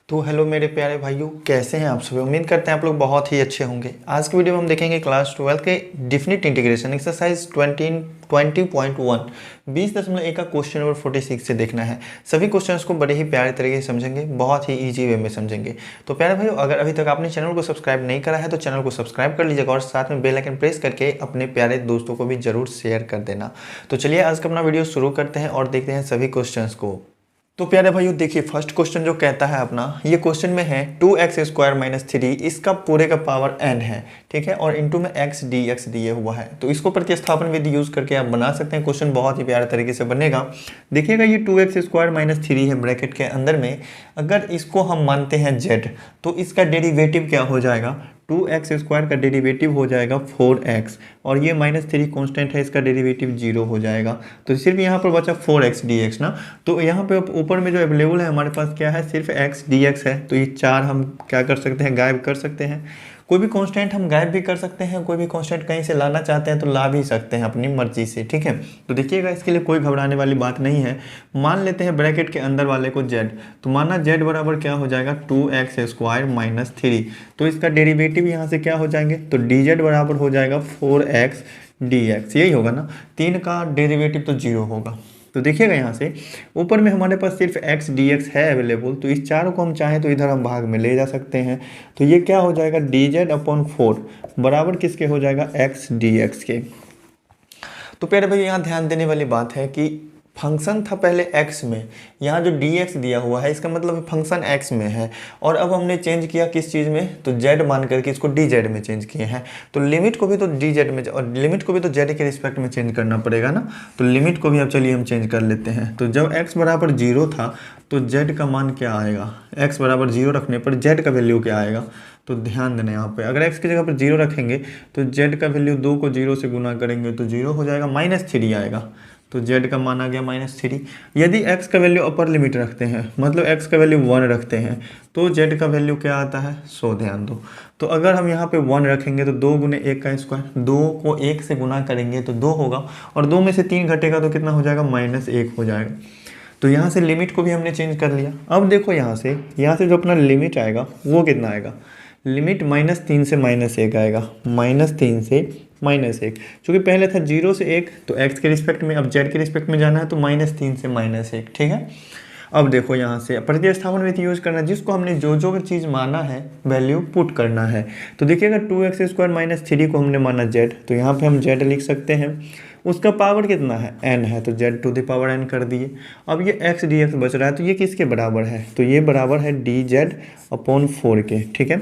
तो हेलो मेरे प्यारे भाइयों, कैसे हैं आप सभी। उम्मीद करते हैं आप लोग बहुत ही अच्छे होंगे। आज की वीडियो में हम देखेंगे क्लास 12 के डिफिनिट इंटीग्रेशन एक्सरसाइज 20.1 20.1 का क्वेश्चन नंबर 46 से देखना है। सभी क्वेश्चंस को बड़े ही प्यारे तरीके से समझेंगे, बहुत ही इजी वे में समझेंगे। तो प्यारे भाइयों, अगर अभी तक आपने चैनल को सब्सक्राइब नहीं करा है तो चैनल को सब्सक्राइब कर लीजिएगा और साथ में बेल आइकन प्रेस करके अपने प्यारे दोस्तों को भी जरूर शेयर कर देना। तो चलिए आज का अपना वीडियो शुरू करते हैं और देखते हैं सभी क्वेश्चंस को। तो प्यारे भाइयों देखिए, फर्स्ट क्वेश्चन जो कहता है अपना, ये क्वेश्चन में है 2x² - 3 इसका पूरे का पावर n है, ठीक है, और इनटू में x dx दिए हुआ है। तो इसको प्रतिस्थापन विधि यूज करके आप बना सकते हैं। क्वेश्चन बहुत ही प्यारे तरीके से बनेगा। देखिएगा ये 2x² - 3 है ब्रैकेट के अंदर में। अगर इसको हम मानते हैं z, तो इसका डेरिवेटिव क्या हो जाएगा, 2x² का डेरिवेटिव हो जाएगा 4x, और ये -3 कांस्टेंट है, इसका डेरिवेटिव 0 हो जाएगा। तो सिर्फ यहाँ पर बचा 4x dx ना। तो यहाँ पे ऊपर में जो अवेलेबल है हमारे पास क्या है, सिर्फ x dx है। तो ये 4 हम क्या कर सकते हैं, गायब कर सकते हैं। कोई भी कांस्टेंट हम गायब भी कर सकते हैं, कोई भी कांस्टेंट कहीं से लाना चाहते हैं तो ला भी सकते हैं अपनी मर्जी से, ठीक है। तो देखिएगा इसके लिए कोई घबराने वाली बात नहीं है। मान लेते हैं ब्रैकेट के अंदर वाले को z, तो माना z बराबर क्या हो जाएगा, 2x² - 3। तो इसका डेरिवेटिव यहाँ से क्या हो जाएंगे, तो dz बराबर हो जाएगा 4x dx, यही होगा ना। 3 का डेरिवेटिव तो 0 होगा। तो देखिएगा यहाँ से ऊपर में हमारे पास सिर्फ x dx है अवेलेबल, तो इस चारों को हम चाहें तो इधर हम भाग में ले जा सकते हैं। तो ये क्या हो जाएगा, dz/4 बराबर किसके हो जाएगा, x dx के। तो प्यारे भाई यहाँ ध्यान देने वाली बात है कि फंक्शन था पहले x में, यहाँ जो dx दिया हुआ है इसका मतलब फंक्शन x में है, और अब हमने चेंज किया किस चीज़ में, तो z मान करके इसको dz में चेंज किए हैं। तो लिमिट को भी तो dz में और लिमिट को भी तो z के रिस्पेक्ट में चेंज करना पड़ेगा ना। तो लिमिट को भी अब चलिए हम चेंज कर लेते हैं। तो जब x बराबर 0 था तो z का मान क्या आएगा, x बराबर 0 रखने पर z का वैल्यू क्या आएगा। तो ध्यान देना यहाँ पे, अगर x की जगह पर 0 रखेंगे तो z का वैल्यू 2 को 0 से गुना करेंगे तो 0 हो जाएगा, -3 आएगा। तो z का मान आ गया -3। यदि x का वैल्यू अपर लिमिट रखते हैं, मतलब x का वैल्यू 1 रखते हैं, तो z का वैल्यू क्या आता है, 100। ध्यान दो। तो अगर हम यहाँ पे 1 रखेंगे तो 2 × 1 का स्क्वायर, 2 को 1 से गुना करेंगे तो 2 होगा, और 2 में से 3 घटेगा तो कितना हो जाएगा, -1 हो जाएगा। तो यहाँ से लिमिट को भी हमने चेंज कर लिया। अब देखो यहाँ से जो अपना लिमिट आएगा वो कितना आएगा, लिमिट -3 से -1 आएगा, -3 से -1। चूँकि पहले था 0 से 1, तो x के रिस्पेक्ट में, अब z के रिस्पेक्ट में जाना है तो -3 से -1, ठीक है। अब देखो यहाँ से प्रतिस्थापन विधि यूज करना है, जिसको हमने जो चीज़ माना है वैल्यू पुट करना है। तो देखिएगा 2x² - 3 को हमने माना z, तो यहाँ पे हम z लिख सकते हैं। उसका पावर कितना है, n है, तो z⁴ कर दिए। अब ये x dx बच रहा है, तो ये किसके बराबर है, तो ये बराबर है dz/4 के, ठीक है।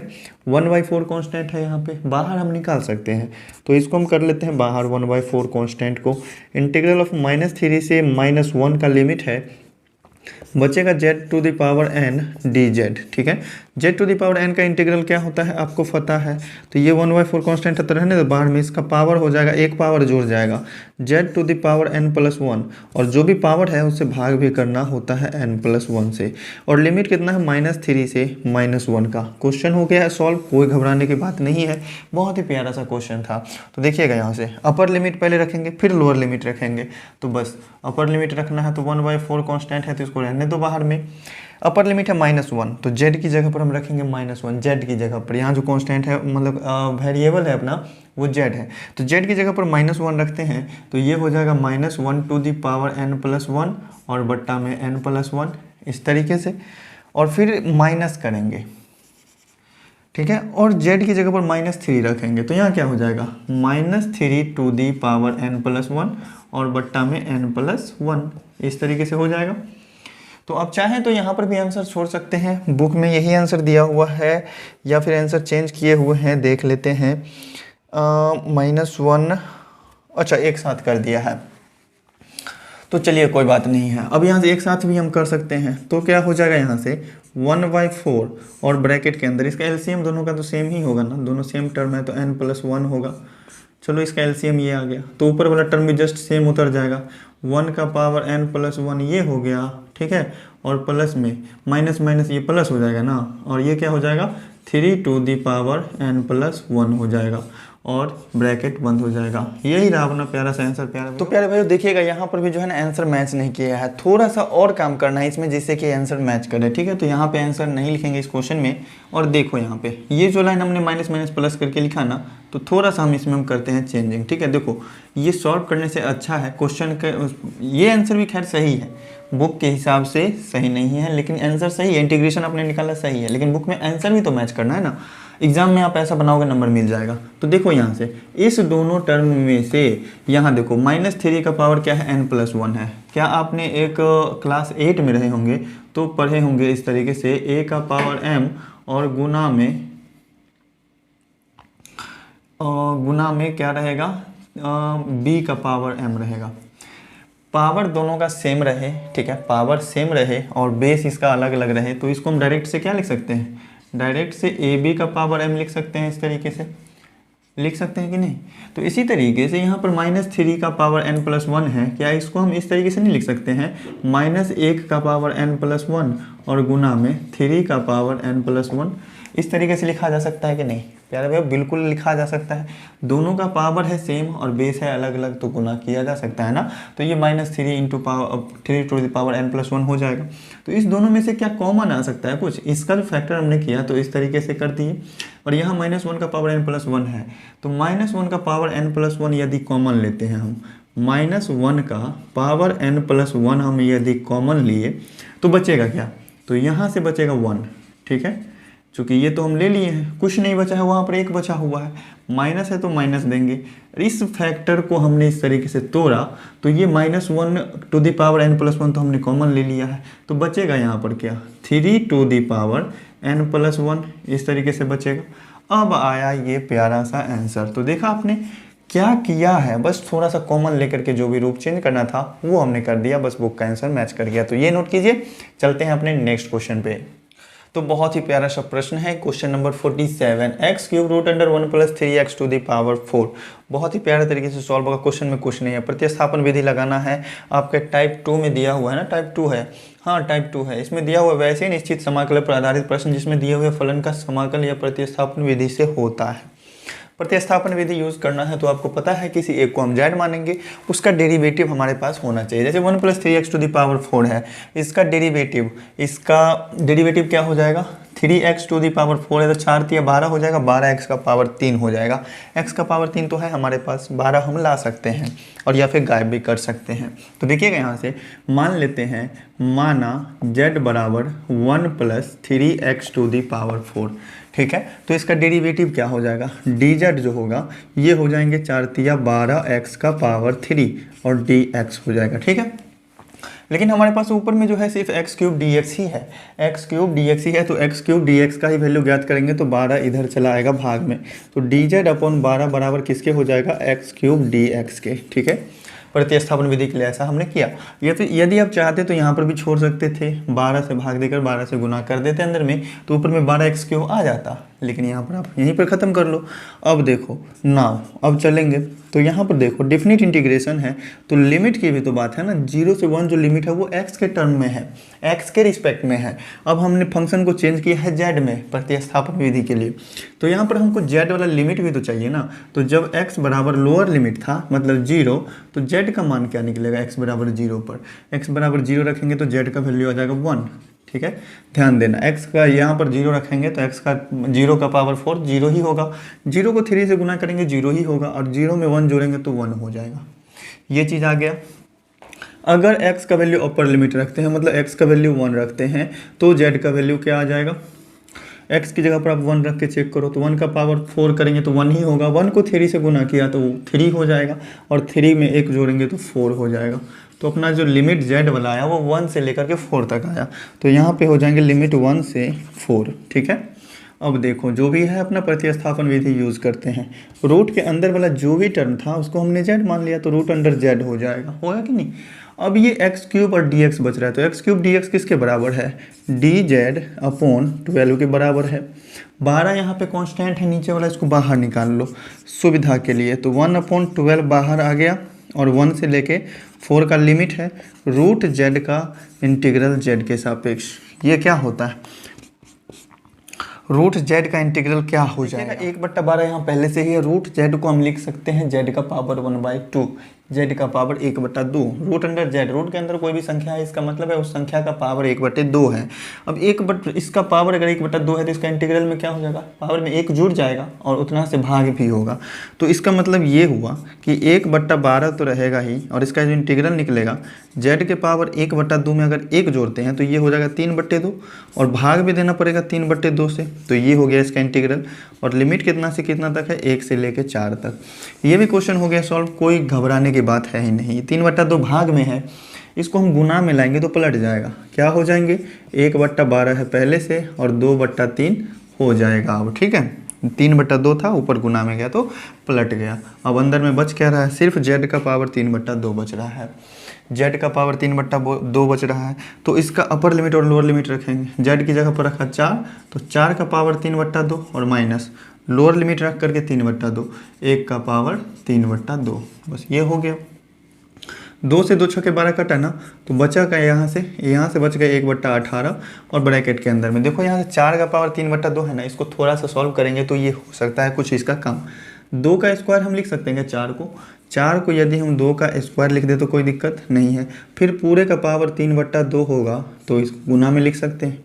1/4 कांस्टेंट है, यहाँ पे बाहर हम निकाल सकते हैं। तो इसको हम कर लेते हैं बाहर 1/4 कांस्टेंट को। इंटीग्रल ऑफ -3 से -1 का लिमिट है, बचेगा z⁴n dz, ठीक है। z⁴n का इंटीग्रल क्या होता है आपको पता है। तो ये 1/4 कांस्टेंट है तो रहने दो, बाहर में इसका पावर हो जाएगा, एक पावर जुड़ जाएगा z⁴n+1, और जो भी पावर है उससे भाग भी करना होता है n+1 से। और लिमिट कितना है, -3 से -1 का। क्वेश्चन हो गया है सॉल्व, कोई घबराने की बात नहीं है, बहुत ही प्यारा सा क्वेश्चन था। तो देखिएगा यहाँ से अपर लिमिट पहले रखेंगे फिर लोअर लिमिट रखेंगे। तो बस अपर लिमिट रखना है तो 1/4 कांस्टेंट है तो इसको रहने दो बाहर में। अपर लिमिट है -1, तो z की जगह पर हम रखेंगे -1, z की जगह पर। यहाँ जो कांस्टेंट है मतलब वेरिएबल है अपना वो z है, तो z की जगह पर -1 रखते हैं तो ये हो जाएगा -1n+1 और बट्टा में n+1 इस तरीके से, और फिर माइनस करेंगे, ठीक है। और z की जगह पर -3 रखेंगे तो यहाँ क्या हो जाएगा, -3n+1 और बट्टा में n+1 इस तरीके से हो जाएगा। तो आप चाहें तो यहाँ पर भी आंसर छोड़ सकते हैं, बुक में यही आंसर दिया हुआ है, या फिर आंसर चेंज किए हुए हैं, देख लेते हैं। -1 अच्छा एक साथ कर दिया है, तो चलिए कोई बात नहीं है। अब यहाँ से एक साथ भी हम कर सकते हैं, तो क्या हो जाएगा यहाँ से 1/4 और ब्रैकेट के अंदर इसका एलसीएम दोनों का तो सेम ही होगा ना, दोनों सेम टर्म है तो n+1 होगा। चलो इसका एलसीएम ये आ गया, तो ऊपर वाला टर्म भी जस्ट सेम उतर जाएगा, 1 का पावर n+1 ये हो गया, ठीक है। और प्लस में माइनस माइनस ये प्लस हो जाएगा ना, और ये क्या हो जाएगा 3n+1 हो जाएगा। और ब्रैकेट बंद हो जाएगा। यही रहा अपना प्यारा सा आंसर। तो प्यारे भाइयों देखिएगा यहाँ पर भी जो है ना आंसर मैच नहीं किया है, थोड़ा सा और काम करना है इसमें जिससे कि आंसर मैच करे। ठीक है, तो यहाँ पे आंसर नहीं लिखेंगे इस क्वेश्चन में। और देखो यहाँ पे ये जो लाइन हमने माइनस माइनस प्लस करके लिखा ना, तो थोड़ा सा हम इसमें करते हैं चेंजिंग। ठीक है, देखो ये सॉल्व करने से अच्छा है क्वेश्चन का। ये आंसर भी खैर सही है, बुक के हिसाब से सही नहीं है लेकिन आंसर सही है। इंटीग्रेशन आपने निकाला सही है, लेकिन बुक में आंसर भी तो मैच करना है ना। एग्जाम में आप ऐसा बनाओगे नंबर मिल जाएगा। तो देखो यहाँ से इस दोनों टर्म में से यहाँ देखो -3 का पावर क्या है, n+1 है। क्या आपने एक क्लास 8 में रहे होंगे तो पढ़े होंगे इस तरीके से, a का पावर m और गुना में क्या रहेगा, b का पावर m रहेगा। पावर दोनों का सेम रहे, ठीक है, पावर सेम रहे और बेस इसका अलग अलग रहे, तो इसको हम डायरेक्ट से क्या लिख सकते हैं, डायरेक्ट से AB का पावर m लिख सकते हैं। इस तरीके से लिख सकते हैं कि नहीं। तो इसी तरीके से यहाँ पर -3 का पावर n+1 है, क्या इसको हम इस तरीके से नहीं लिख सकते हैं, -1 का पावर n+1 और गुना में 3 का पावर n+1। इस तरीके से लिखा जा सकता है कि नहीं प्यारे भाई, बिल्कुल लिखा जा सकता है। दोनों का पावर है सेम और बेस है अलग अलग, तो गुना किया जा सकता है ना। तो ये -3 टू द पावर n+1 हो जाएगा। तो इस दोनों में से क्या कॉमन आ सकता है कुछ, इसका जो फैक्टर हमने किया तो इस तरीके से कर दिए। और यहाँ -1 का पावर n+1 है, तो -1 का पावर n+1 यदि कॉमन लेते हैं हम, -1 का पावर n+1 हम यदि कॉमन लिए तो बचेगा क्या, तो यहाँ से बचेगा 1। ठीक है, चूँकि ये तो हम ले लिए हैं, कुछ नहीं बचा है, वहाँ पर 1 बचा हुआ है, माइनस है तो माइनस देंगे। इस फैक्टर को हमने इस तरीके से तोड़ा तो ये -1 टू द पावर n+1 तो हमने कॉमन ले लिया है, तो बचेगा यहाँ पर क्या, 3 टू द पावर n+1 इस तरीके से बचेगा। अब आया ये प्यारा सा आंसर। तो देखा आपने क्या किया है, बस थोड़ा सा कॉमन लेकर के जो भी रूप चेंज करना था वो हमने कर दिया, बस बुक का आंसर मैच कर गया। तो ये नोट कीजिए। चलते हैं अपने नेक्स्ट क्वेश्चन पे। तो बहुत ही प्यारा सा प्रश्न है, question number 47, x³ √1 + 3x to the power 4। बहुत ही प्यारे तरीके से सॉल्व होगा, क्वेश्चन में कुछ नहीं है, प्रतिस्थापन विधि लगाना है। आपके टाइप 2 में दिया हुआ है ना, टाइप 2 है, हाँ टाइप 2 है, इसमें दिया हुआ वैसे ही निश्चित समाकल पर आधारित प्रश्न जिसमें दिए हुए फलन का समाकल या प्रतिस्थापन विधि से होता है। प्रतिस्थापन विधि यूज करना है तो आपको पता है किसी एक को हम z मानेंगे, उसका डेरिवेटिव हमारे पास होना चाहिए। जैसे 1 + 3x टू द पावर 4 है, इसका डेरिवेटिव क्या हो जाएगा, 3x टू द पावर 4 है तो 4 × 12 हो जाएगा, 12x का पावर 3 हो जाएगा। x का पावर 3 तो है हमारे पास, 12 हम ला सकते हैं और या फिर गायब भी कर सकते हैं। तो देखिएगा यहाँ से मान लेते हैं, माना z बराबर 1 + 3x टू द पावर 4। ठीक है, तो इसका डेरिवेटिव क्या हो जाएगा, dz जो होगा ये हो जाएंगे 4 × 12x का पावर 3 और dx हो जाएगा। ठीक है, लेकिन हमारे पास ऊपर में जो है सिर्फ x³ dx ही है, x³ dx ही है, तो x³ dx का ही वैल्यू ज्ञात करेंगे तो 12 इधर चला आएगा भाग में, तो dz/12 बराबर किसके हो जाएगा, x³ dx के। ठीक है, प्रतिस्थापन विधि के लिए ऐसा हमने किया। ये तो यदि आप चाहते तो यहाँ पर भी छोड़ सकते थे, 12 से भाग देकर 12 से गुना कर देते अंदर में, तो ऊपर में 12x³ आ जाता, लेकिन यहाँ पर आप यहीं पर ख़त्म कर लो। अब देखो नाउ अब चलेंगे तो यहाँ पर देखो डेफिनिट इंटीग्रेशन है तो लिमिट की भी तो बात है ना, 0 से 1 जो लिमिट है वो x के टर्म में है, x के रिस्पेक्ट में है। अब हमने फंक्शन को चेंज किया है z में प्रतिस्थापन विधि के लिए, तो यहाँ पर हमको z वाला लिमिट भी तो चाहिए ना। तो जब x बराबर लोअर लिमिट था मतलब 0, तो z का मान क्या निकलेगा, x बराबर 0 पर, x बराबर 0 रखेंगे तो z का वैल्यू आ जाएगा 1। ठीक है, ध्यान देना, x का यहाँ पर 0 रखेंगे तो x का 0 का पावर 4 0 ही होगा, 0 को 3 से गुना करेंगे 0 ही होगा, और 0 में 1 जोड़ेंगे तो 1 हो जाएगा। ये चीज़ आ गया। अगर x का वैल्यू अपर लिमिट रखते हैं मतलब x का वैल्यू 1 रखते हैं तो z का वैल्यू क्या आ जाएगा, x की जगह पर आप 1 रख के चेक करो तो 1 का पावर 4 करेंगे तो 1 ही होगा, 1 को 3 से गुना किया तो 3 हो जाएगा, और 3 में 1 जोड़ेंगे तो 4 हो जाएगा। तो अपना जो लिमिट z वाला आया वो 1 से लेकर के 4 तक आया, तो यहाँ पे हो जाएंगे लिमिट 1 से 4। ठीक है, अब देखो जो भी है अपना प्रतिस्थापन विधि यूज़ करते हैं, रूट के अंदर वाला जो भी टर्म था उसको हमने z मान लिया तो रूट अंडर z हो जाएगा, होगा कि नहीं। अब ये x³ और dx बच रहा है, तो x³ dx किसके बराबर है, dz/12 के बराबर है। 12 यहाँ पे कांस्टेंट है नीचे वाला, इसको बाहर निकाल लो सुविधा के लिए, तो 1/12 बाहर आ गया, और 1 से लेके 4 का लिमिट है, रूट z का इंटीग्रल z के सापेक्ष, ये क्या होता है, रूट जेड का इंटीग्रल क्या हो जाएगा। 1/12 यहाँ पहले से ही है। रूट जेड को हम लिख सकते हैं जेड का पावर 1/2, जेड का power 1/2 root under Z. Root के अंदर कोई भी संख्या है, इसका मतलब है उस संख्या का पावर 1/2 है। अब इसका पावर अगर 1/2 है तो इसका इंटीग्रल में क्या हो जाएगा, पावर में 1 जुड़ जाएगा और उतना से भाग भी होगा। तो इसका मतलब ये हुआ कि 1/12 तो रहेगा ही, और इसका जो इंटीग्रल निकलेगा जेड के पावर 1/2 में अगर 1 जोड़ते हैं तो ये हो जाएगा 3/2, और भाग भी देना पड़ेगा 3/2 से। तो ये हो गया इसका इंटीग्रल, और लिमिट कितना से कितना तक है, 1 से लेके 4 तक। ये भी क्वेश्चन हो गया सॉल्व, कोई घबराने की बात है ही नहीं। 3/2 भाग में है, इसको हम गुना में लाएंगे तो पलट जाएगा। क्या हो जाएंगे, 1/12 है पहले से और 2/3 हो जाएगा अब, ठीक है। 3/2 था, ऊपर गुना में गया तो पलट गया। अब अंदर में बच क्या रहा है, सिर्फ जेड का पावर 3/2 बच रहा है। जेड का पावर 3/2 बच रहा है, तो इसका अपर लिमिट और लोअर लिमिट रखेंगे। जेड की जगह पर रखा 4, तो 4 का पावर 3/2 और माइनस लोअर लिमिट रख करके 3/2, 1 का पावर 3/2। बस ये हो गया। 2 से 2 छक्के 12 कटा ना, तो बचा का यहाँ से बच गया 1/18, और ब्रैकेट के अंदर में देखो यहाँ से 4 का पावर 3/2 है ना, इसको थोड़ा सा सॉल्व करेंगे तो ये हो सकता है कुछ इसका कम। 2 का स्क्वायर हम लिख सकते हैं 4 को यदि हम 2 का स्क्वायर लिख दे तो कोई दिक्कत नहीं है। फिर पूरे का पावर 3/2 होगा तो इस गुना में लिख सकते हैं,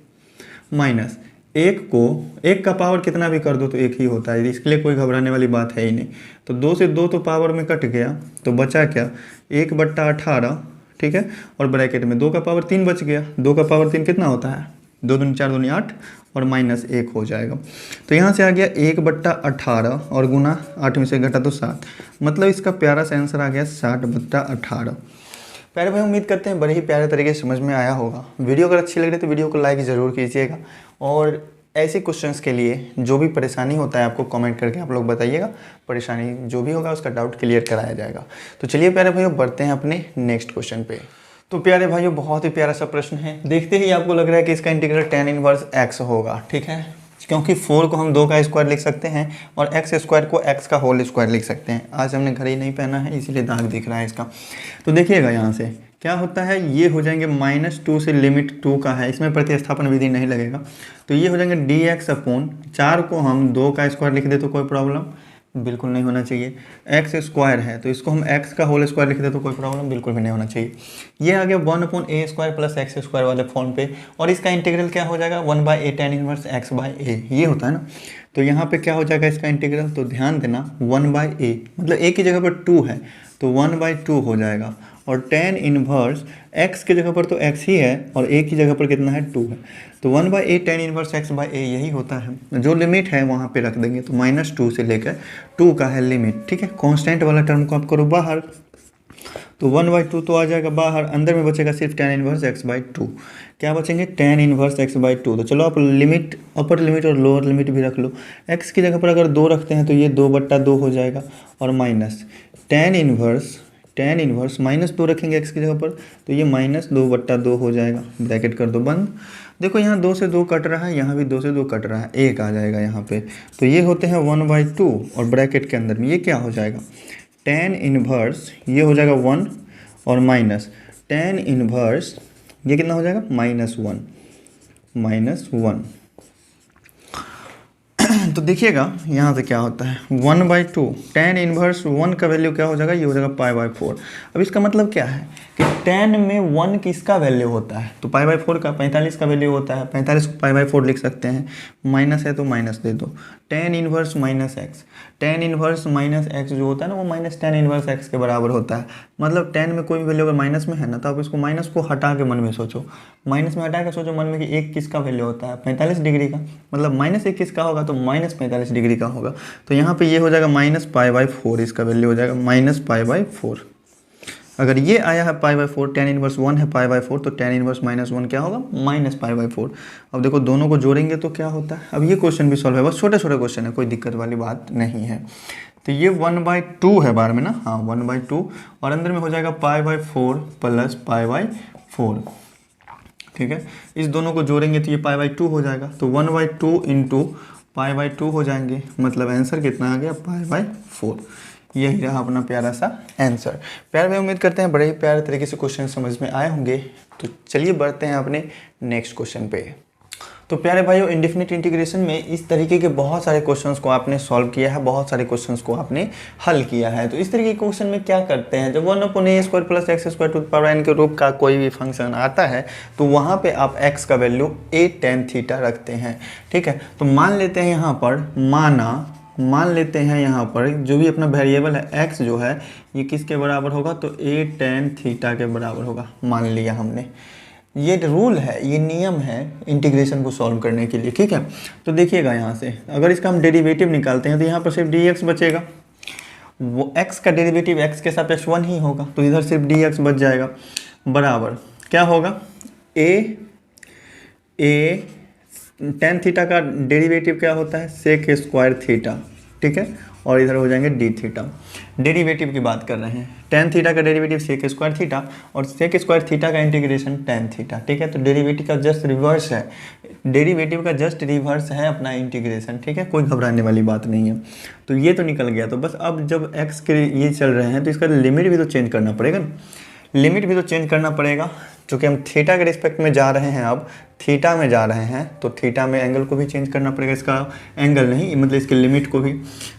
माइनस 1 का पावर कितना भी कर दो तो 1 ही होता है, इसके लिए कोई घबराने वाली बात है ही नहीं। तो 2 से 2 तो पावर में कट गया, तो बचा क्या, 1/18, ठीक है, और ब्रैकेट में 2 का पावर 3 बच गया। 2 का पावर 3 कितना होता है, 2 दूनी 4 दूनी 8 और माइनस 1 हो जाएगा। तो यहाँ से आ गया 1/18 और गुना 8 में से घटा तो 7, मतलब इसका प्यारा सा आंसर आ गया 60/18। प्यारे भाई, उम्मीद करते हैं बड़े ही प्यारे तरीके से समझ में आया होगा। वीडियो अगर अच्छी लग रही है तो वीडियो को लाइक ज़रूर कीजिएगा, और ऐसे क्वेश्चंस के लिए जो भी परेशानी होता है आपको कमेंट करके आप लोग बताइएगा। परेशानी जो भी होगा उसका डाउट क्लियर कराया जाएगा। तो चलिए प्यारे भाइयों, बढ़ते हैं अपने नेक्स्ट क्वेश्चन पे। तो प्यारे भाइयों, बहुत ही प्यारा सा प्रश्न है। देखते ही आपको लग रहा है कि इसका इंटीग्रल tan इनवर्स x होगा, ठीक है, क्योंकि 4 को हम 2 का स्क्वायर लिख सकते हैं और x स्क्वायर को x का होल स्क्वायर लिख सकते हैं। आज हमने घड़ी नहीं पहना है इसीलिए दाग दिख रहा है इसका। तो देखिएगा यहाँ से क्या होता है, ये हो जाएंगे -2 से लिमिट 2 का है, इसमें प्रतिस्थापन विधि नहीं लगेगा, तो ये हो जाएंगे dx/4 को हम 2 का स्क्वायर लिख दे तो कोई प्रॉब्लम बिल्कुल नहीं होना चाहिए। x स्क्वायर है तो इसको हम x का होल स्क्वायर लिख दे तो कोई प्रॉब्लम बिल्कुल भी नहीं होना चाहिए। ये आ गया 1/a² प्लस x स्क्वायर वाले फॉर्म पे, और इसका इंटीग्रल क्या हो जाएगा, 1/a tan इनवर्स x/a, ये होता है ना। तो यहाँ पे क्या हो जाएगा इसका इंटीग्रल, तो ध्यान देना 1/a मतलब a की जगह पर 2 है तो 1/2 हो जाएगा, और tan इनवर्स x की जगह पर तो x ही है और a की जगह पर कितना है 2 है, तो 1/a tan इनवर्स x/a यही होता है। जो लिमिट है वहाँ पे रख देंगे, तो -2 से लेकर 2 का है लिमिट, ठीक है। कांस्टेंट वाला टर्म को आप करो बाहर, तो 1/2 तो आ जाएगा बाहर, अंदर में बचेगा सिर्फ tan इनवर्स x/2। क्या बचेंगे, tan इनवर्स x/2। तो चलो आप लिमिट, अपर लिमिट और लोअर लिमिट भी रख लो। x की जगह पर अगर 2 रखते हैं तो ये 2/2 हो जाएगा, और माइनस tan इनवर्स -2 रखेंगे x की जगह पर तो ये -2/2 हो जाएगा। ब्रैकेट कर दो बंद। देखो यहाँ 2 से 2 कट रहा है, यहाँ भी 2 से 2 कट रहा है, 1 आ जाएगा यहाँ पे, तो ये होते हैं 1/2, और ब्रैकेट के अंदर में ये क्या हो जाएगा, tan इनवर्स ये हो जाएगा 1 और माइनस tan इनवर्स ये कितना हो जाएगा, -1। तो देखिएगा यहाँ से क्या होता है, 1/2 tan इनवर्स 1 का वैल्यू क्या हो जाएगा, ये हो जाएगा π/4। अब इसका मतलब क्या है कि tan में 1 किसका वैल्यू होता है, तो π/4 का 45 का वैल्यू होता है। 45 को π/4 लिख सकते हैं, माइनस है तो माइनस दे दो। tan inverse -x, tan inverse -x जो होता है ना वो -tan इनवर्स x के बराबर होता है। मतलब tan में कोई भी वैल्यू अगर माइनस में है ना तो आप इसको माइनस को हटा के मन में सोचो, माइनस में हटा के सोचो मन में कि 1 किसका वैल्यू होता है, 45 डिग्री का, मतलब -1 किसका होगा तो -45 डिग्री का होगा। तो यहाँ पे ये हो जाएगा -π/4, इसका वैल्यू हो जाएगा -π/4। अगर ये आया है π/4, tan इनवर्स 1 है π/4, तो tan इनवर्स -1 क्या होगा, -π/4। अब देखो दोनों को जोड़ेंगे तो क्या होता है, अब ये क्वेश्चन भी सॉल्व है, बस छोटे छोटे क्वेश्चन है, कोई दिक्कत वाली बात नहीं है। तो ये 1/2 है बार में ना, हाँ 1/2, और अंदर में हो जाएगा π/4 प्लस π/4, ठीक है। इस दोनों को जोड़ेंगे तो ये π/2 हो जाएगा, तो 1/2 इंटू π/2 हो जाएंगे, मतलब आंसर कितना आ गया, π/4। यही रहा अपना प्यारा सा आंसर। प्यारे भाई, उम्मीद करते हैं बड़े ही प्यारे तरीके से क्वेश्चन समझ में आए होंगे। तो चलिए बढ़ते हैं अपने नेक्स्ट क्वेश्चन पे। तो प्यारे भाइयों, इंडेफिनिट इंटीग्रेशन में इस तरीके के बहुत सारे क्वेश्चंस को आपने सॉल्व किया है, बहुत सारे क्वेश्चंस को आपने हल किया है। तो इस तरीके के क्वेश्चन में क्या करते हैं, जब 1/a² + x² के रूप का कोई भी फंक्शन आता है तो वहाँ पे आप x का वैल्यू a tan थीटा रखते हैं। ठीक है, तो मान लेते हैं यहाँ पर मान लेते हैं यहाँ पर जो भी अपना वेरिएबल है x जो है ये किसके बराबर होगा, तो a tan थीटा के बराबर होगा। मान लिया हमने, ये रूल है, ये नियम है इंटीग्रेशन को सॉल्व करने के लिए। ठीक है, तो देखिएगा यहाँ से अगर इसका हम डेरिवेटिव निकालते हैं तो यहाँ पर सिर्फ dx बचेगा, वो x का डेरिवेटिव x के सापेक्ष 1 ही होगा, तो इधर सिर्फ dx बच जाएगा। बराबर क्या होगा, a tan थीटा का डेरिवेटिव क्या होता है, sec² थीटा। ठीक है, और इधर हो जाएंगे d थीटा। डेरिवेटिव की बात कर रहे हैं, tan थीटा का डेरिवेटिव sec² थीटा और sec² थीटा का इंटीग्रेशन tan थीटा। ठीक है, तो डेरिवेटिव का जस्ट रिवर्स है, डेरिवेटिव का जस्ट रिवर्स है अपना इंटीग्रेशन। ठीक है, कोई घबराने वाली बात नहीं है। तो ये तो निकल गया। तो बस अब जब x के ये चल रहे हैं तो इसका लिमिट भी तो चेंज करना पड़ेगा, लिमिट भी तो चेंज करना पड़ेगा। चूँकि हम थीटा के रिस्पेक्ट में जा रहे हैं, अब थीटा में जा रहे हैं तो थीटा में एंगल को भी चेंज करना पड़ेगा, इसका एंगल नहीं मतलब इसके लिमिट को भी।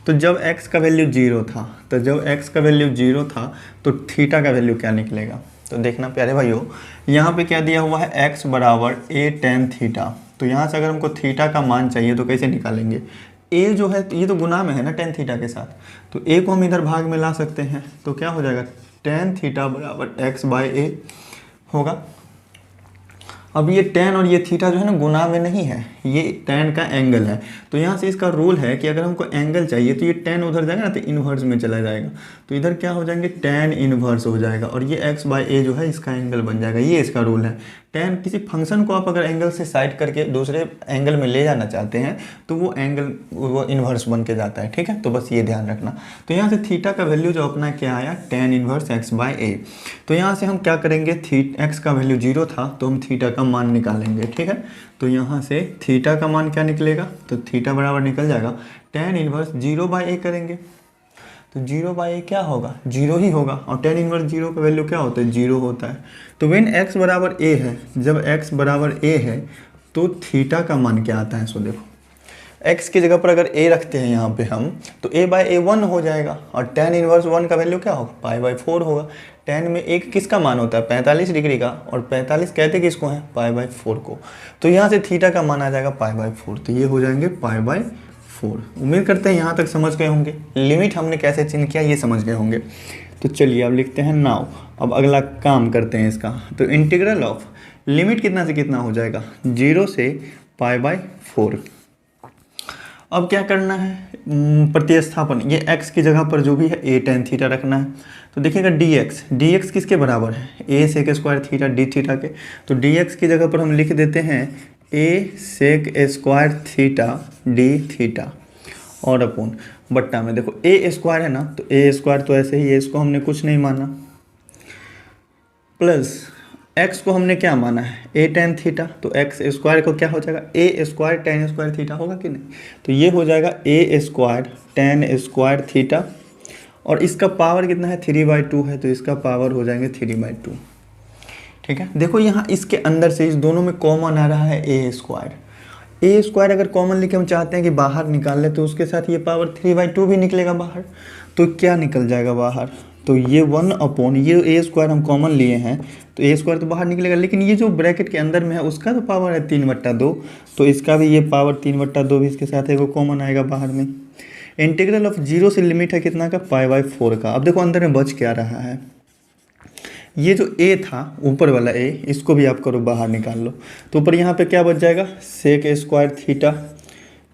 तो जब x का वैल्यू 0 था, तो जब x का वैल्यू 0 था तो थीटा का वैल्यू क्या निकलेगा, तो देखना प्यारे भाइयों, यहाँ पे क्या दिया हुआ है, x बराबर a tan थीटा। तो यहाँ से अगर हमको थीटा का मान चाहिए तो कैसे निकालेंगे, a जो है ये तो गुना में है ना tan थीटा के साथ, तो a को हम इधर भाग में ला सकते हैं। तो क्या हो जाएगा, tan थीटा बराबर x/a होगा। अब ये tan और ये थीटा जो है ना गुना में नहीं है, ये tan का एंगल है। तो यहाँ से इसका रूल है कि अगर हमको एंगल चाहिए तो ये tan उधर जाएगा ना तो इन्वर्स में चला जाएगा, तो इधर क्या हो जाएंगे, tan इन्वर्स हो जाएगा और ये x/a जो है इसका एंगल बन जाएगा। ये इसका रूल है। tan किसी फंक्शन को आप अगर एंगल से साइड करके दूसरे एंगल में ले जाना चाहते हैं तो वो एंगल वो इन्वर्स बन के जाता है। ठीक है, तो बस ये ध्यान रखना। तो यहाँ से थीटा का वैल्यू जो अपना क्या आया, tan इन्वर्स x/a। तो यहाँ से हम क्या करेंगे, x का वैल्यू 0 था तो हम थीटा का मान निकालेंगे। ठीक है, तो यहाँ से थीटा का मान क्या निकलेगा, तो थीटा बराबर निकल जाएगा tan इन्वर्स 0/a करेंगे तो 0/a क्या होगा, 0 ही होगा। और tan इन्वर्स 0 का वैल्यू क्या होता है, 0 होता है। तो व्हेन x बराबर a है, जब x बराबर a है तो थीटा का मान क्या आता है, सो देखो x की जगह पर अगर a रखते हैं यहाँ पे हम तो a/a 1 हो जाएगा और tan इन्वर्स 1 का वैल्यू क्या होगा, π/4 होगा। tan में एक किसका मान होता है, 45 डिग्री का, और 45 कहते किसको है, π/4 को। तो यहाँ से थीटा का मान आ जाएगा π/4, तो ये हो जाएंगे π/4। उम्मीद करते हैं यहाँ तक समझ गए होंगे, लिमिट हमने कैसे चेंज किया ये समझ गए होंगे। तो चलिए अब लिखते हैं नाउ, अब अगला काम करते हैं इसका। तो इंटीग्रल ऑफ लिमिट कितना से कितना हो जाएगा, 0 से π/4। अब क्या करना है, प्रतिस्थापन, ये x की जगह पर जो भी है a tan थीटा रखना है। तो देखिएगा dx किसके बराबर है, a sec² theta d theta के। तो dx की जगह पर हम लिख देते हैं a sec² theta d theta और अपोन बट्टा में देखो a² है ना, तो a² तो ऐसे ही है, इसको हमने कुछ नहीं माना, प्लस x को हमने क्या माना है, a tan थीटा। तो x² को क्या हो जाएगा, a² tan² थीटा होगा कि नहीं। तो ये हो जाएगा a² tan² थीटा और इसका पावर कितना है, 3/2 है, तो इसका पावर हो जाएंगे 3/2। ठीक है, देखो यहाँ इसके अंदर से इस दोनों में कॉमन आ रहा है a² अगर कॉमन लेके हम चाहते हैं कि बाहर निकाल ले तो उसके साथ ये पावर 3/2 भी निकलेगा बाहर। तो क्या निकल जाएगा बाहर, तो ये 1/, ये a² हम कॉमन लिए हैं तो a² तो बाहर निकलेगा, लेकिन ये जो ब्रैकेट के अंदर में है उसका तो पावर है 3/2, तो इसका भी ये पावर 3/2 भी इसके साथ है, वो कॉमन आएगा बाहर में। इंटीग्रल ऑफ 0 से लिमिट है कितना का, π/4 का। अब देखो अंदर में बच क्या रहा है, ये जो a था ऊपर वाला a, इसको भी आप करो बाहर निकाल लो। तो ऊपर यहाँ पे क्या बच जाएगा, sec² थीटा।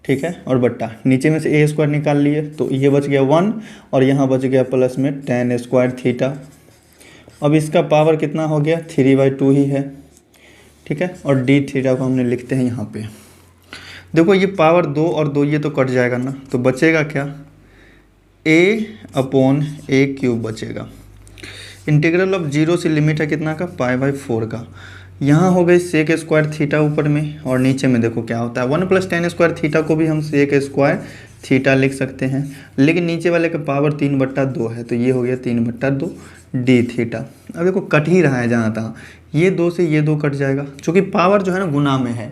ठीक है, और बट्टा नीचे में से a² निकाल लिए तो ये बच गया 1 और यहाँ बच गया प्लस में tan² थीटा। अब इसका पावर कितना हो गया, 3/2 ही है। ठीक है, और d थीटा को हमने लिखते हैं यहाँ पे। देखो ये पावर 2 और 2 ये तो कट जाएगा ना, तो बचेगा क्या, a/a³ बचेगा। इंटीग्रल ऑफ 0 से लिमिट है कितना का, π/4 का। यहाँ हो गई sec² थीटा ऊपर में और नीचे में देखो क्या होता है, 1 + tan² थीटा को भी हम sec² थीटा लिख सकते हैं, लेकिन नीचे वाले का पावर 3/2 है, तो ये हो गया 3/2 d थीटा। अब देखो कट ही रहा है जहाँ तहाँ, ये 2 से ये 2 कट जाएगा, क्योंकि पावर जो है ना गुना में है,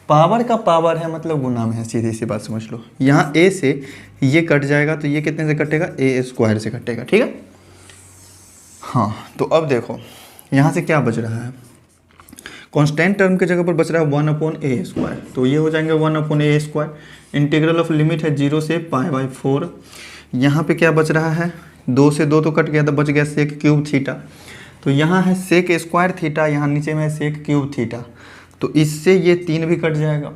पावर का पावर है मतलब गुना में है, सीधी सी बात समझ लो। यहाँ a से ये कट जाएगा तो ये कितने से कटेगा, a स्क्वायर से कटेगा, ठीक है। हाँ तो अब देखो यहाँ से क्या बच रहा है, कांस्टेंट टर्म की जगह पर बच रहा है 1/a स्क्वायर, तो ये हो जाएंगे 1/a square. Integral of limit है 0 से π/4। यहाँ पे क्या बच रहा है, 2 से 2 तो कट गया, तो बच गया सेक क्यूब थीटा। तो यहाँ है सेक स्क्वायर थीटा, यहाँ नीचे में है सेक क्यूब थीटा, तो इससे ये 3 भी कट जाएगा,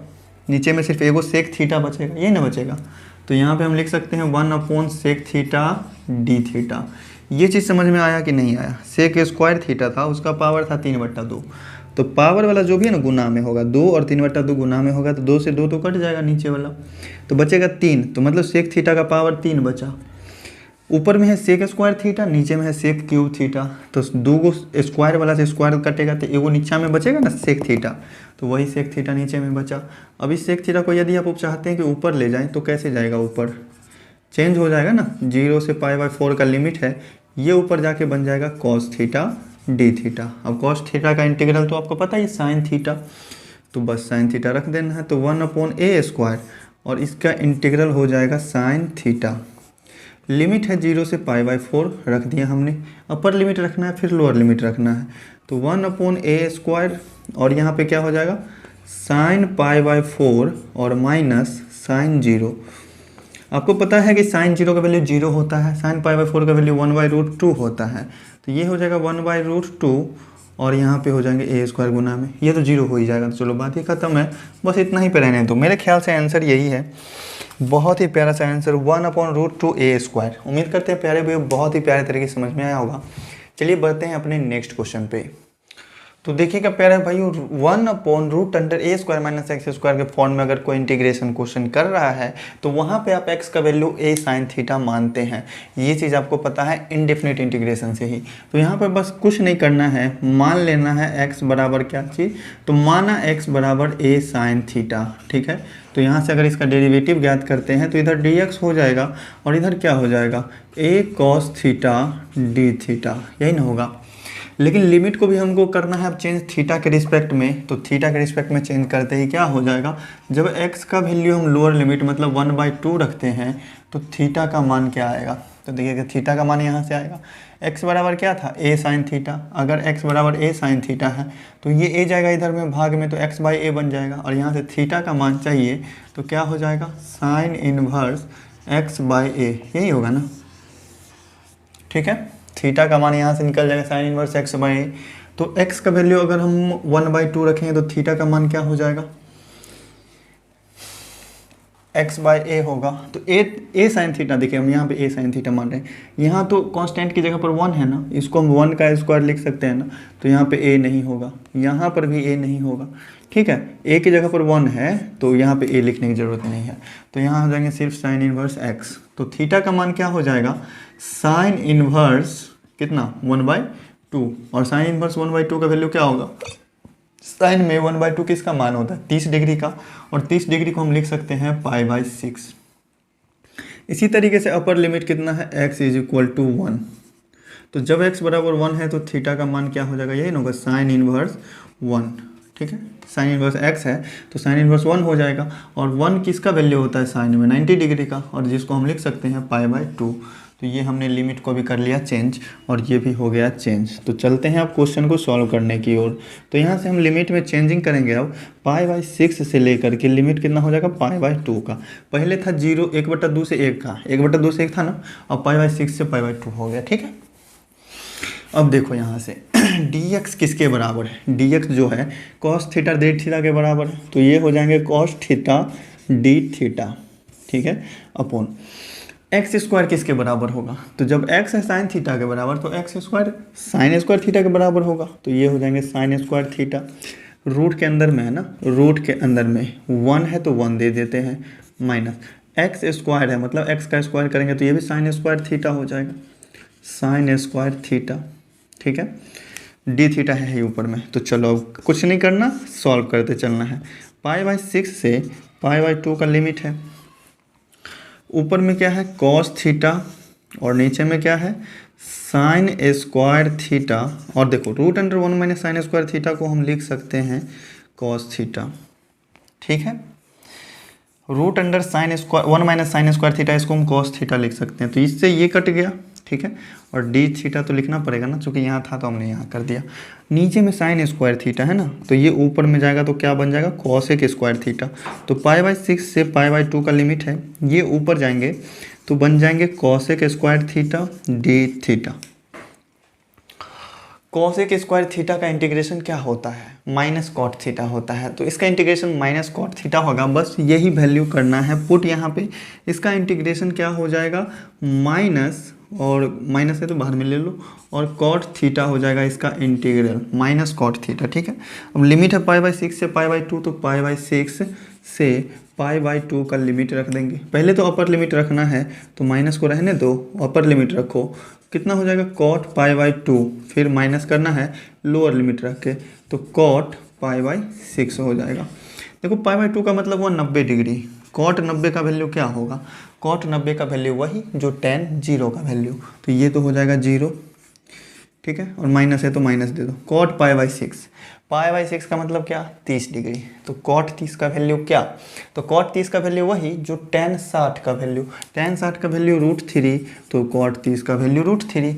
नीचे में सिर्फ एगो सेक थीटा बचेगा, ये ना बचेगा। तो यहाँ पे हम लिख सकते हैं 1/sec थीटा डी थीटा। ये चीज़ समझ में आया कि नहीं आया। सेक स्क्वायर थीटा था, उसका पावर था 3/2, तो पावर वाला जो भी है ना गुना में होगा, 2 और 3/2 गुना में होगा, तो 2 से 2 तो कट जाएगा नीचे वाला, तो बचेगा 3। तो मतलब सेक थीटा का पावर 3 बचा। ऊपर में है सेक स्क्वायर थीटा, नीचे में है सेक क्यूब थीटा, तो 2 गो स्क्वायर वाला से स्क्वायर कटेगा तो एगो नीचा में बचेगा ना सेक थीटा, तो वही सेक थीटा नीचे में बचा। अब इस सेक थीटा को यदि आप चाहते हैं कि ऊपर ले जाएं तो कैसे जाएगा, ऊपर चेंज हो जाएगा ना, 0 से π/4 का लिमिट है, ये ऊपर जाके बन जाएगा कॉस थीटा डी थीटा। अब कॉस थीटा का इंटीग्रल तो आपको पता ही साइन थीटा, तो बस साइन थीटा रख देना है, तो 1/a स्क्वायर और इसका इंटीग्रल हो जाएगा साइन थीटा। लिमिट है 0 से π/4 रख दिया हमने, अपर लिमिट रखना है फिर लोअर लिमिट रखना है, तो 1/a स्क्वायर और यहाँ पे क्या हो जाएगा साइन π/4 और माइनस साइन 0। आपको पता है कि साइन 0 का वैल्यू 0 होता है, साइन π/4 का वैल्यू 1/√2 होता है, तो ये हो जाएगा 1/√2 और यहाँ पे हो जाएंगे a स्क्वायर गुना में, ये तो 0 हो ही जाएगा। तो चलो बात ही खत्म है, बस इतना ही पे रहने दो। मेरे ख्याल से आंसर यही है, बहुत ही प्यारा सा आंसर 1/√2a स्क्वायर। उम्मीद करते हैं प्यारे भाई बहुत ही प्यारे तरीके से समझ में आया होगा। चलिए बढ़ते हैं अपने नेक्स्ट क्वेश्चन पे। तो देखिएगा प्यारे भाई 1/√a square minus x square के फॉर्म में अगर कोई इंटीग्रेशन क्वेश्चन कर रहा है तो वहाँ पे आप x का वैल्यू a साइन थीटा मानते हैं। ये चीज़ आपको पता है इनडेफिनिट इंटीग्रेशन से ही। तो यहाँ पर बस कुछ नहीं करना है, मान लेना है x बराबर क्या चीज़, तो माना x बराबर a साइन थीटा, ठीक है। तो यहाँ से अगर इसका डेरिवेटिव ज्ञात करते हैं तो इधर dx हो जाएगा और इधर क्या हो जाएगा a cos theta D theta, यही ना होगा। लेकिन लिमिट को भी हमको करना है अब चेंज थीटा के रिस्पेक्ट में, तो थीटा के रिस्पेक्ट में चेंज करते ही क्या हो जाएगा, जब x का वैल्यू हम लोअर लिमिट मतलब 1/2 रखते हैं तो थीटा का मान क्या आएगा, तो देखिएगा थीटा का मान यहाँ से आएगा x बराबर क्या था a साइन थीटा। अगर x बराबर a साइन थीटा है तो ये a जाएगा इधर में भाग में, तो x/a बन जाएगा और यहाँ से थीटा का मान चाहिए तो क्या हो जाएगा साइन इनवर्स x/a, यही होगा ना, ठीक है। थीटा का मान यहाँ से निकल जाएगा साइन इनवर्स x/a। तो x का वैल्यू अगर हम 1/2 रखेंगे तो थीटा का मान क्या हो जाएगा x/a होगा। तो a साइन थीटा, देखिए हम यहाँ पे a साइन थीटा मान रहे हैं, यहाँ तो कांस्टेंट की जगह पर 1 है ना, इसको हम 1 का स्क्वायर लिख सकते हैं ना, तो यहाँ पे a नहीं होगा, यहाँ पर भी a नहीं होगा, ठीक है। a की जगह पर 1 है तो यहाँ पे a लिखने की ज़रूरत नहीं है, तो यहाँ हो जाएंगे सिर्फ साइन इनवर्स x। तो थीटा का मान क्या हो जाएगा साइन इनवर्स कितना 1/2, और साइन इनवर्स 1/2 का वैल्यू क्या होगा, साइन में 1/2 किसका मान होता है 30 डिग्री का, और 30 डिग्री को हम लिख सकते हैं π/6। इसी तरीके से अपर लिमिट कितना है x = 1, तो जब x बराबर 1 है तो थीटा का मान क्या हो जाएगा, यही ना होगा साइन इनवर्स 1, ठीक है। साइन इनवर्स x है तो साइन इनवर्स 1 हो जाएगा, और 1 किसका वैल्यू होता है साइन में 90 डिग्री का, और जिसको हम लिख सकते हैं π/2। तो ये हमने लिमिट को भी कर लिया चेंज और ये भी हो गया चेंज। तो चलते हैं अब क्वेश्चन को सॉल्व करने की ओर। तो यहाँ से हम लिमिट में चेंजिंग करेंगे। अब π/6 से लेकर के लिमिट कितना हो जाएगा π/2 का, पहले था 0 1/2 से 1 का, 1/2 से 1 था ना, अब π/6 से π/2 हो गया, ठीक है। अब देखो यहाँ से dx किसके बराबर है, dx जो है cos थीटा डी थीटा के बराबर है, तो ये हो जाएंगे cos थीटा डी थीटा, ठीक है, अपॉन एक्स स्क्वायर किसके बराबर होगा, तो जब x है साइन थीटा के बराबर तो x square sine square theta के बराबर होगा, तो ये हो जाएंगे साइन स्क्वायर थीटा। रूट के अंदर में है ना, रूट के अंदर में 1 है तो 1 दे देते हैं, माइनस एक्स स्क्वायर है मतलब x का स्क्वायर करेंगे तो ये भी साइन स्क्वायर थीटा हो जाएगा, साइन स्क्वायर थीटा, ठीक है। डी थीटा है ही ऊपर में, तो चलो अब कुछ नहीं करना, सॉल्व करते चलना है। π/6 से π/2 का लिमिट है, ऊपर में क्या है cos थीटा और नीचे में क्या है साइन स्क्वायर थीटा, और देखो √1 - साइन स्क्वायर थीटा को हम लिख सकते हैं cos थीटा, ठीक है। Root under sine square 1 minus sine square theta, इसको हम कॉस थीटा लिख सकते हैं। तो इससे ये कट गया, ठीक है। और डी थीटा तो लिखना पड़ेगा ना, चूंकि यहाँ था तो हमने यहाँ कर दिया। नीचे में साइन स्क्वायर थीटा है ना, तो ये ऊपर में जाएगा तो क्या बन जाएगा, कॉसेक स्क्वायर थीटा। तो पाई/6 से पाई/2 का लिमिट है, ये ऊपर जाएंगे तो बन जाएंगे cosec square theta D theta. Cosec square theta का इंटीग्रेशन क्या होता है, माइनस कॉट थीटा होता है। तो इसका इंटीग्रेशन माइनस कॉट थीटा होगा, बस यही वैल्यू करना है पुट यहाँ पे। इसका इंटीग्रेशन क्या हो जाएगा, माइनस, और माइनस है तो बाहर में ले लो, और कॉट थीटा हो जाएगा इसका इंटीग्रल, माइनस कॉट थीटा, ठीक है। अब लिमिट है पाई/6 से पाई/2, तो पाई/6 से पाई/2 का लिमिट रख देंगे। पहले तो अपर लिमिट रखना है, तो माइनस को रहने दो, अपर लिमिट रखो, कितना हो जाएगा कॉट पाई/2, फिर माइनस करना है लोअर लिमिट रख के, तो कॉट पाई/6 हो जाएगा। देखो पाई/2 का मतलब हुआ 90 डिग्री, कॉट 90 का वैल्यू क्या होगा, कॉट 90 का वैल्यू वही जो tan 0 का वैल्यू, तो ये तो हो जाएगा 0, ठीक है। और माइनस है तो माइनस दे दो। कॉट पाई/6, पाई/6 का मतलब क्या, 30 डिग्री, तो कॉट 30 का वैल्यू क्या, तो कॉट 30 का वैल्यू वही जो tan 60 का वैल्यू, tan 60 का वैल्यू √3, तो कॉट 30 का वैल्यू √3,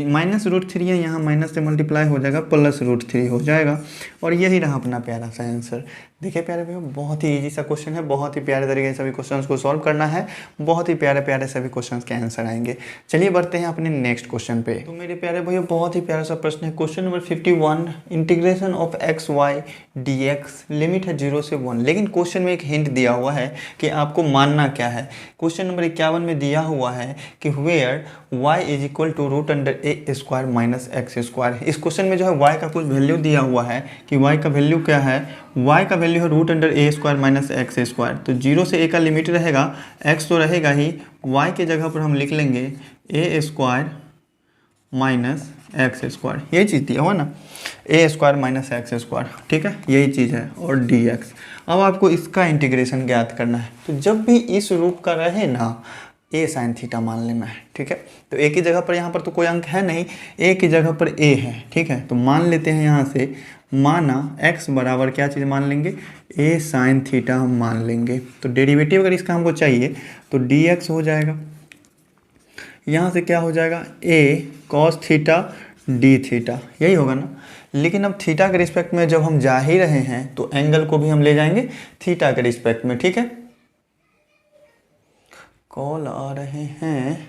माइनस √3 है, यहाँ माइनस से मल्टीप्लाई हो जाएगा, प्लस √3 हो जाएगा। और यही रहा अपना प्यारा सा आंसर। देखिए प्यारे भैया, बहुत ही इजी सा क्वेश्चन है, बहुत ही प्यारे तरीके से सभी क्वेश्चंस को सॉल्व करना है, बहुत ही प्यारे प्यारे सभी क्वेश्चंस के आंसर आएंगे। चलिए बढ़ते हैं अपने नेक्स्ट क्वेश्चन पे। तो मेरे प्यारे भैया बहुत ही प्यारा सा प्रश्न है, question number 51, integration of x y d x, limit है 0 से 1। लेकिन क्वेश्चन में एक हिंट दिया हुआ है कि आपको मानना क्या है। क्वेश्चन नंबर 51 में दिया हुआ है कि where y is equal to √a² minus x²। इस क्वेश्चन में जो है y का कुछ वैल्यू दिया हुआ है कि y का वैल्यू क्या है, y का वैल्यू है √a² माइनस x²। तो 0 से a का लिमिट रहेगा, x तो रहेगा ही, y के जगह पर हम लिख लेंगे a² माइनस x², यही चीज़ दिया हुआ ना, a² माइनस x², ठीक है, यही चीज़ है। और dx, अब आपको इसका इंटीग्रेशन ज्ञात करना है। तो जब भी इस रूप का रहे ना, a साइन थीटा मान लेना है, ठीक है। तो a की जगह पर यहाँ पर तो कोई अंक है नहीं, a की जगह पर a है, ठीक है। तो मान लेते हैं यहाँ से, माना x बराबर क्या चीज़ मान लेंगे, a साइन थीटा हम मान लेंगे। तो डेरिवेटिव अगर इसका हमको चाहिए तो dx हो जाएगा, यहाँ से क्या हो जाएगा, a cos theta d theta, यही होगा ना। लेकिन अब थीटा के रिस्पेक्ट में जब हम जा ही रहे हैं तो एंगल को भी हम ले जाएंगे थीटा के रिस्पेक्ट में, ठीक है। कॉल आ रहे हैं,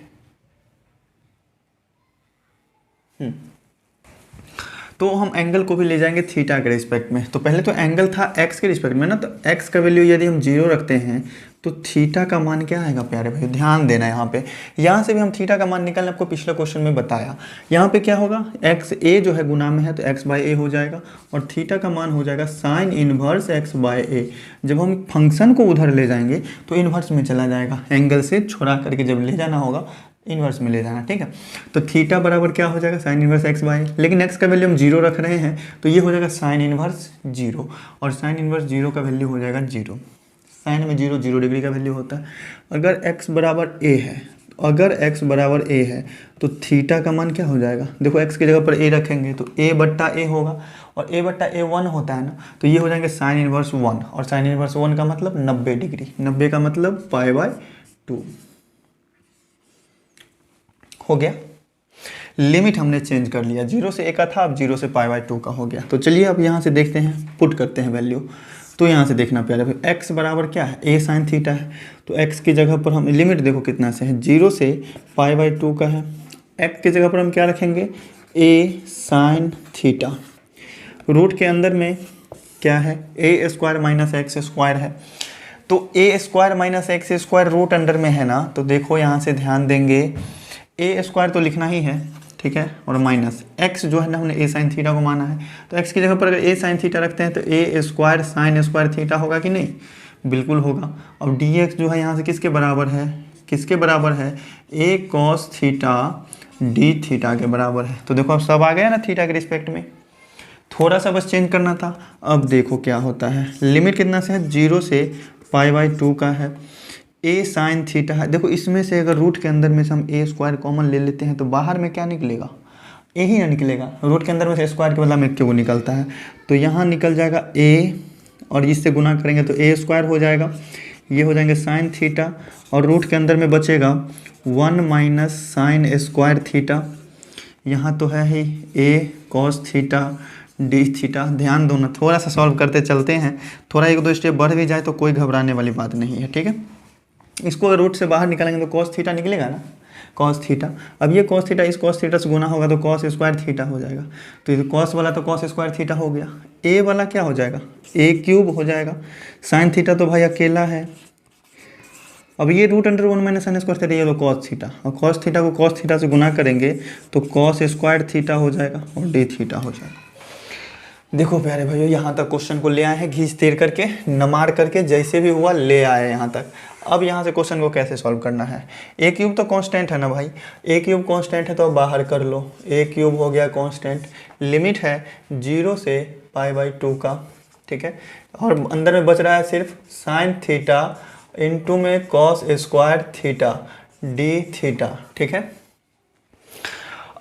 तो हम एंगल को भी ले जाएंगे थीटा के रिस्पेक्ट में। तो पहले तो एंगल था x के रिस्पेक्ट में ना, तो x का वैल्यू यदि हम 0 रखते हैं तो थीटा का मान क्या आएगा प्यारे भाई, ध्यान देना यहाँ पे। यहाँ से भी हम थीटा का मान निकालने, आपको पिछले क्वेश्चन में बताया। यहाँ पे क्या होगा, x a जो है गुना में है तो x/a हो जाएगा, और थीटा का मान हो जाएगा साइन इनवर्स x/a। जब हम फंक्शन को उधर ले जाएंगे तो इन्वर्स में चला जाएगा, एंगल से छोड़ा करके जब ले जाना होगा इन्वर्स में ले जाना, ठीक है। तो थीटा बराबर क्या हो जाएगा, साइन इनवर्स x/a। लेकिन x का वैल्यू हम 0 रख रहे हैं तो ये हो जाएगा साइन इनवर्स 0, और साइन इनवर्स 0 का वैल्यू हो जाएगा 0। साइन में 0 डिग्री का वैल्यू होता है। अगर x बराबर a है, अगर x बराबर a है तो थीटा का मान क्या हो जाएगा, देखो x की जगह पर a रखेंगे तो a/a होगा, और a/a 1 होता है ना, तो ये हो जाएंगे साइन इनवर्स 1, और साइन इनवर्स 1 का मतलब 90 डिग्री, 90 का मतलब पाई/2 हो गया। लिमिट हमने चेंज कर लिया, 0 से a का था, अब 0 से पाई/2 का हो गया। तो चलिए अब यहाँ से देखते हैं, पुट करते हैं वैल्यू। तो यहाँ से देखना प्यारे भाई, x बराबर क्या है, a साइन थीटा है, तो x की जगह पर हम लिमिट देखो कितना से है, 0 से पाई/2 का है। x की जगह पर हम क्या रखेंगे, a साइन थीटा। रूट के अंदर में क्या है, a² माइनस x² है, तो a² minus x² root under में है ना, तो देखो यहाँ से ध्यान देंगे, a² तो लिखना ही है, ठीक है, और माइनस x जो है ना, हमने a साइन थीटा को माना है, तो x की जगह पर अगर a साइन थीटा रखते हैं तो a² साइन स्क्वायर थीटा होगा कि नहीं, बिल्कुल होगा। अब dx जो है यहाँ से किसके बराबर है, किसके बराबर है, a cos theta d theta के बराबर है। तो देखो अब सब आ गया ना थीटा के रिस्पेक्ट में, थोड़ा सा बस चेंज करना था। अब देखो क्या होता है, लिमिट कितना से है, 0 से पाई/2 का है, a साइन थीटा है। देखो इसमें से अगर रूट के अंदर में से हम a² कॉमन ले लेते हैं तो बाहर में क्या निकलेगा, a ही ना निकलेगा, रूट के अंदर में से स्क्वायर के बदला में क्यों निकलता है, तो यहाँ निकल जाएगा a और इससे गुना करेंगे तो ए स्क्वायर हो जाएगा, ये हो जाएंगे साइन थीटा, और रूट के अंदर में बचेगा 1 माइनस साइन स्क्वायर थीटा। यहाँ तो है ही ए कॉस थीटा डी थीटा। ध्यान दो ना, थोड़ा सा सॉल्व करते चलते हैं, थोड़ा एक दो स्टेप बढ़ भी जाए तो कोई घबराने वाली बात नहीं है, ठीक है। इसको रूट से बाहर निकालेंगे तो कॉस थीटा निकलेगा ना, कॉस थीटा। अब ये कॉस थीटा इस कॉस थीटा से गुना होगा तो कॉस स्क्वायर थीटा हो जाएगा। तो ये कॉस वाला तो कॉस स्क्वायर थीटा हो गया, ए वाला क्या हो जाएगा, ए क्यूब हो जाएगा। साइन थीटा तो भाई अकेला है। अब ये root under 1 minus sine square theta, ये तो कॉस थीटा, और कॉस थीटा को कॉस थीटा से गुना करेंगे तो कॉस स्क्वायर थीटा हो जाएगा और डी थीटा हो जाएगा। देखो प्यारे भाइयों, यहाँ तक क्वेश्चन को ले आए हैं घींच तीर करके, नमार करके, जैसे भी हुआ ले आए यहाँ तक। अब यहाँ से क्वेश्चन को कैसे सॉल्व करना है। ए क्यूब तो कांस्टेंट है ना भाई, ए क्यूब कांस्टेंट है तो बाहर कर लो, ए क्यूब हो गया कांस्टेंट। लिमिट है 0 से π/2 का, ठीक है। और अंदर में बच रहा है सिर्फ साइन थीटा इंटू में cos square theta D theta, ठीक है।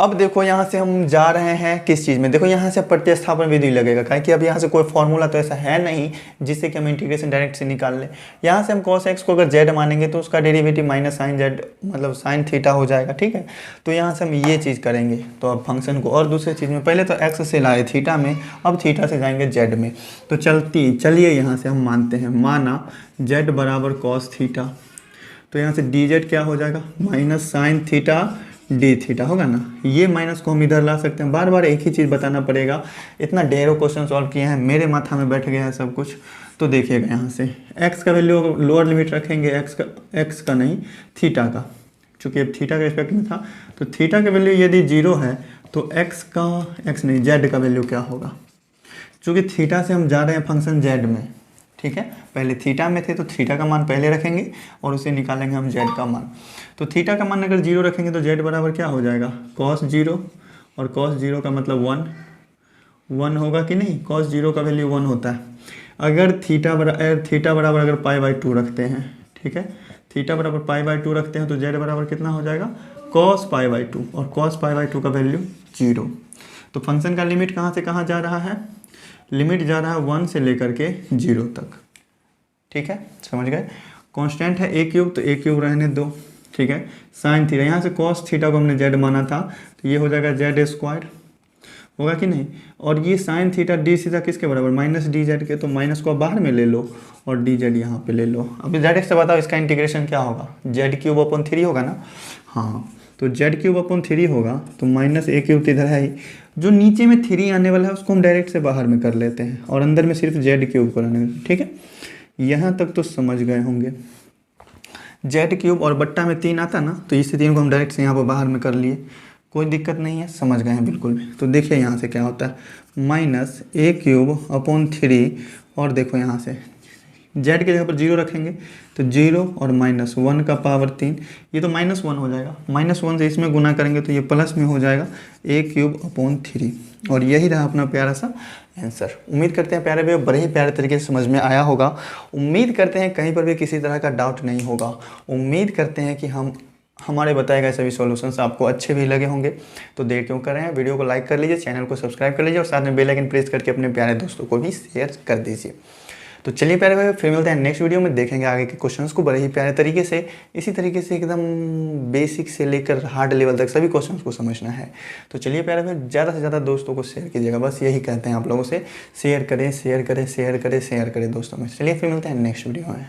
अब देखो यहाँ से हम जा रहे हैं किस चीज़ में, देखो यहाँ से प्रतिस्थापन विधि लगेगा, काहे कि अब यहाँ से कोई फॉर्मूला तो ऐसा है नहीं जिससे कि हम इंटीग्रेशन डायरेक्ट से निकाल लें। यहाँ से हम cos x को अगर z मानेंगे तो उसका डेरिवेटिव माइनस साइन z मतलब साइन थीटा हो जाएगा, ठीक है। तो यहाँ से हम ये चीज़ करेंगे। तो अब फंक्शन को और दूसरी चीज़ में, पहले तो x से लाए थीटा में, अब थीटा से जाएंगे z में। तो चलिए यहाँ से हम मानते हैं, माना z बराबर कॉस थीटा, तो यहाँ से डी जेड क्या हो जाएगा, minus sine theta D theta होगा ना। ये माइनस को हम इधर ला सकते हैं, बार बार एक ही चीज़ बताना पड़ेगा, इतना ढेरों क्वेश्चन सॉल्व किए हैं, मेरे माथा में बैठ गया है सब कुछ। तो देखिएगा यहाँ से x का वैल्यू लोअर लिमिट रखेंगे, x का नहीं थीटा का, चूँकि अब थीटा के रिस्पेक्ट में था तो थीटा का वैल्यू यदि 0 है तो z का वैल्यू क्या होगा। चूँकि थीटा से हम जा रहे हैं फंक्शन z में, ठीक है, पहले थीटा में थे तो थीटा का मान पहले रखेंगे और उसे निकालेंगे हम z का मान। तो थीटा का मान अगर 0 रखेंगे तो z बराबर क्या हो जाएगा, cos 0, और cos 0 का मतलब 1 होगा कि नहीं, cos 0 का वैल्यू 1 होता है। अगर थीटा बराबर अगर π/2 रखते हैं, ठीक है, थीटा बराबर π/2 रखते हैं तो z बराबर कितना हो जाएगा, cos π/2, और cos π/2 का वैल्यू 0। तो फंक्शन का लिमिट कहाँ से कहाँ जा रहा है, लिमिट जा रहा है 1 से लेकर के 0 तक, ठीक है, समझ गए। कांस्टेंट है ए क्यूब तो ए क्यूब रहने दो, ठीक है। साइन थीटा, यहाँ से कॉस थीटा को हमने z माना था तो ये हो जाएगा z स्क्वायर, होगा कि नहीं। और ये साइन थीटा डी थीटा किसके बराबर, माइनस डी जेड के, तो माइनस को बाहर में ले लो और डी जेड यहाँ पे ले लो। अभी डायरेक्ट से बताओ इसका इंटीग्रेशन क्या होगा, z³ होगा ना, हाँ, तो z³ होगा तो माइनस ए क्यूब तो इधर है ही, जो नीचे में 3 आने वाला है उसको हम डायरेक्ट से बाहर में कर लेते हैं और अंदर में सिर्फ z³ को रहने, ठीक है। यहाँ तक तो समझ गए होंगे। z³ और बट्टा में 3 आता ना, तो इस 3 को हम डायरेक्ट से यहाँ पर बाहर में कर लिए, कोई दिक्कत नहीं है, समझ गए हैं बिल्कुल भी। तो देखिए यहाँ से क्या होता है, माइनस a³/3, और देखो यहाँ से z के जगह पर 0 रखेंगे तो 0 और माइनस 1 का पावर 3, ये तो -1 हो जाएगा, -1 से इसमें गुना करेंगे तो ये प्लस में हो जाएगा a³/3, और यही रहा अपना प्यारा सा आंसर। उम्मीद करते हैं प्यारे भाई बड़े ही प्यारे तरीके से समझ में आया होगा। उम्मीद करते हैं कहीं पर भी किसी तरह का डाउट नहीं होगा। उम्मीद करते हैं कि हमारे बताए गए सभी सॉल्यूशंस आपको अच्छे भी लगे होंगे। तो देर क्यों कर रहे हैं, वीडियो को लाइक कर लीजिए, चैनल को सब्सक्राइब कर लीजिए और साथ में बेल आइकन प्रेस करके अपने प्यारे दोस्तों को भी शेयर कर दीजिए। तो चलिए प्यारे भाई फिर मिलते हैं नेक्स्ट वीडियो में, देखेंगे आगे के क्वेश्चंस को बड़े ही प्यारे तरीके से। इसी तरीके से एकदम बेसिक से लेकर हार्ड लेवल तक सभी क्वेश्चंस को समझना है। तो चलिए प्यारे भाई ज़्यादा से ज़्यादा दोस्तों को शेयर कीजिएगा, बस यही कहते हैं आप लोगों से, शेयर करें शेयर करें शेयर करें शेयर करें दोस्तों में। चलिए फिर मिलते हैं नेक्स्ट वीडियो में।